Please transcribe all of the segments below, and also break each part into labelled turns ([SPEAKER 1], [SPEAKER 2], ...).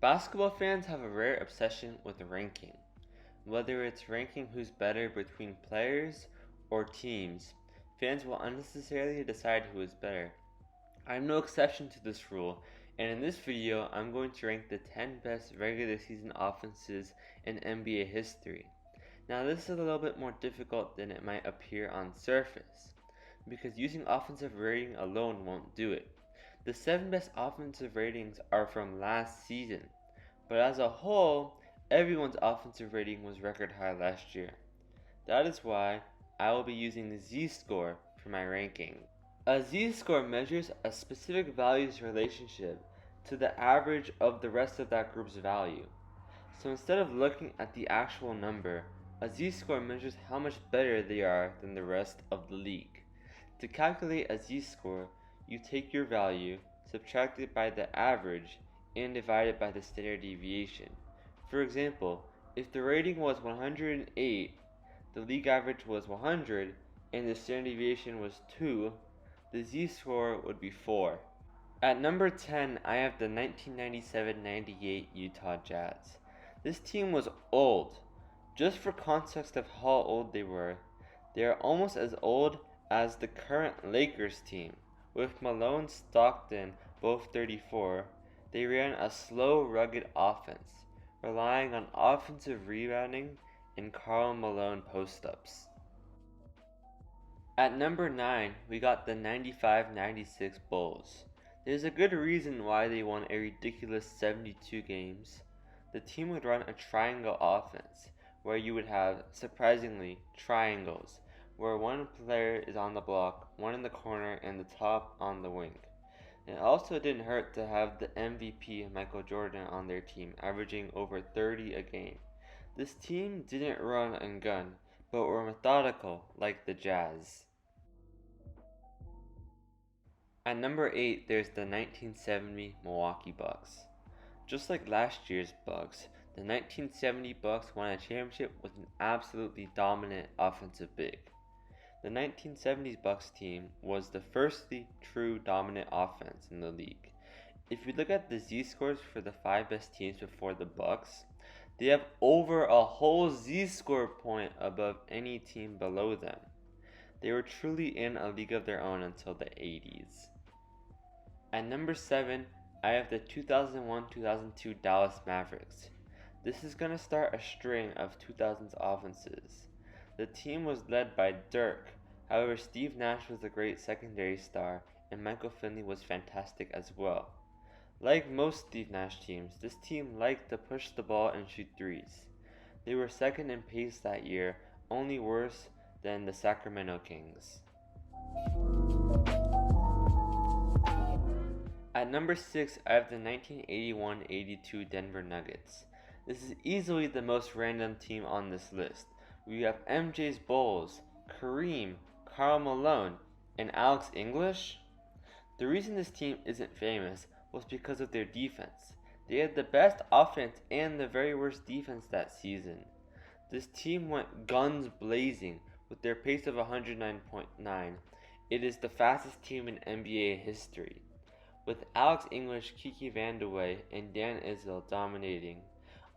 [SPEAKER 1] Basketball fans have a rare obsession with ranking. Whether it's ranking who's better between players or teams, fans will unnecessarily decide who is better. I'm no exception to this rule, and in this video, I'm going to rank the 10 best regular season offenses in NBA history. Now, this is a little bit more difficult than it might appear on surface, because using offensive rating alone won't do it. The 7 best offensive ratings are from last season, but as a whole, everyone's offensive rating was record high last year. That is why I will be using the Z-score for my ranking. A Z-score measures a specific value's relationship to the average of the rest of that group's value. So instead of looking at the actual number, a Z-score measures how much better they are than the rest of the league. To calculate a Z-score, you take your value, subtract it by the average, and divide it by the standard deviation. For example, if the rating was 108, the league average was 100, and the standard deviation was 2, the Z-score would be 4. At number 10, I have the 1997-98 Utah Jazz. This team was old. Just for context of how old they are almost as old as the current Lakers team. With Malone, Stockton both 34, they ran a slow, rugged offense, relying on offensive rebounding and Karl Malone post-ups. At number 9, we got the 95-96 Bulls. There's a good reason why they won a ridiculous 72 games. The team would run a triangle offense, where you would have, surprisingly, triangles, where one player is on the block, one in the corner, and the top on the wing. It also didn't hurt to have the MVP Michael Jordan on their team, averaging over 30 a game. This team didn't run and gun, but were methodical like the Jazz. At number 8, there's the 1970 Milwaukee Bucks. Just like last year's Bucks, the 1970 Bucks won a championship with an absolutely dominant offensive big. The 1970s Bucks team was the firstly true dominant offense in the league. If you look at the Z-scores for the 5 best teams before the Bucks, they have over a whole Z-score point above any team below them. They were truly in a league of their own until the 80s. At number 7, I have the 2001-2002 Dallas Mavericks. This is going to start a string of 2000s offenses. The team was led by Dirk, however Steve Nash was a great secondary star and Michael Finley was fantastic as well. Like most Steve Nash teams, this team liked to push the ball and shoot threes. They were second in pace that year, only worse than the Sacramento Kings. At number 6, I have the 1981-82 Denver Nuggets. This is easily the most random team on this list. We have MJ's Bulls, Kareem, Karl Malone, and Alex English. The reason this team isn't famous was because of their defense. They had the best offense and the very worst defense that season. This team went guns blazing with their pace of 109.9. It is the fastest team in NBA history. With Alex English, Kiki Vandeweghe, and Dan Issel dominating,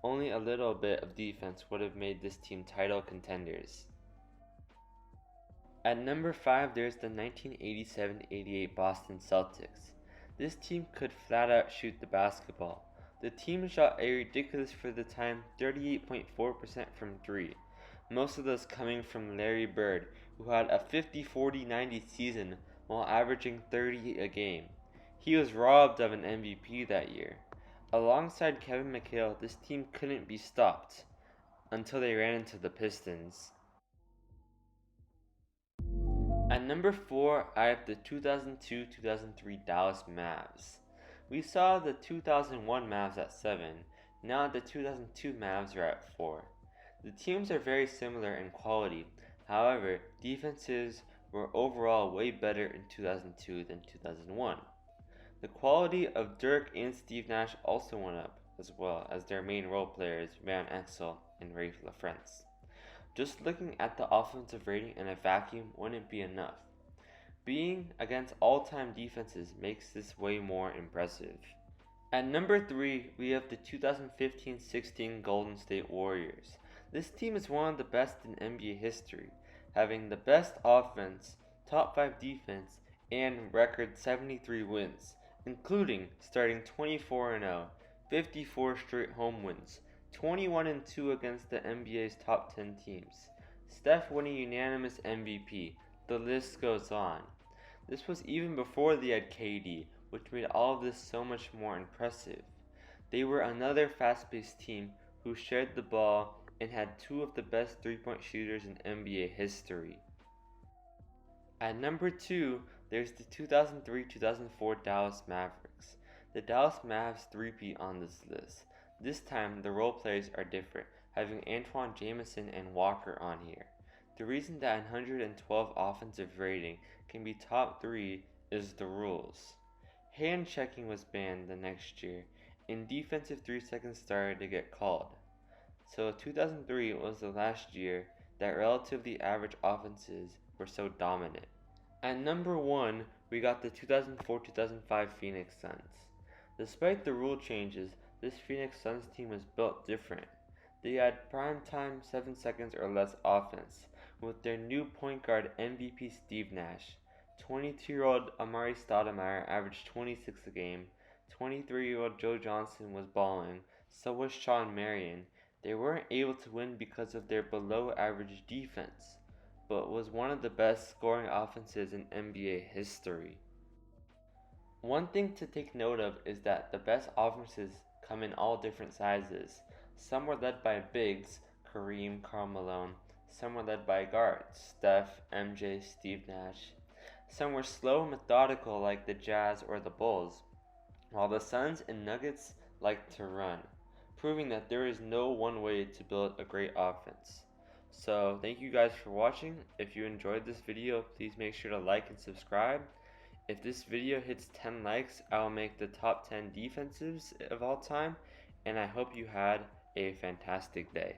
[SPEAKER 1] only a little bit of defense would have made this team title contenders. At number 5, there's the 1987-88 Boston Celtics. This team could flat out shoot the basketball. The team shot a ridiculous for the time 38.4% from 3, most of those coming from Larry Bird, who had a 50-40-90 season while averaging 30 a game. He was robbed of an MVP that year. Alongside Kevin McHale, this team couldn't be stopped until they ran into the Pistons. At number 4, I have the 2002-2003 Dallas Mavs. We saw the 2001 Mavs at 7, now the 2002 Mavs are at 4. The teams are very similar in quality, however, defenses were overall way better in 2002 than 2001. The quality of Dirk and Steve Nash also went up, as well as their main role players Van Exel and Raef LaFrentz. Just looking at the offensive rating in a vacuum wouldn't be enough. Being against all-time defenses makes this way more impressive. At number 3, we have the 2015-16 Golden State Warriors. This team is one of the best in NBA history, having the best offense, top 5 defense, and record 73 wins, including starting 24-0, 54 straight home wins, 21-2 against the NBA's top 10 teams, Steph winning unanimous MVP. The list goes on. This was even before they had KD, which made all of this so much more impressive. They were another fast-paced team who shared the ball and had two of the best three-point shooters in NBA history. At number 2, there's the 2003-2004 Dallas Mavericks. The Dallas Mavs three-peat on this list. This time, the role players are different, having Antoine Jamison and Walker on here. The reason that 112 offensive rating can be top 3 is the rules. Hand checking was banned the next year, and defensive 3 seconds started to get called. So 2003 was the last year that relatively average offenses were so dominant. At number 1, we got the 2004-2005 Phoenix Suns. Despite the rule changes, this Phoenix Suns team was built different. They had prime-time 7 seconds or less offense, with their new point guard MVP Steve Nash. 22-year-old Amari Stoudemire averaged 26 a game. 23-year-old Joe Johnson was balling, so was Shawn Marion. They weren't able to win because of their below-average defense, but was one of the best scoring offenses in NBA history. One thing to take note of is that the best offenses come in all different sizes. Some were led by bigs, Kareem, Karl Malone. Some were led by guards, Steph, MJ, Steve Nash. Some were slow and methodical like the Jazz or the Bulls, while the Suns and Nuggets liked to run, proving that there is no one way to build a great offense. So thank you guys for watching. If you enjoyed this video, please make sure to like and subscribe. If this video hits 10 likes, I will make the top 10 defensives of all time, and I hope you had a fantastic day.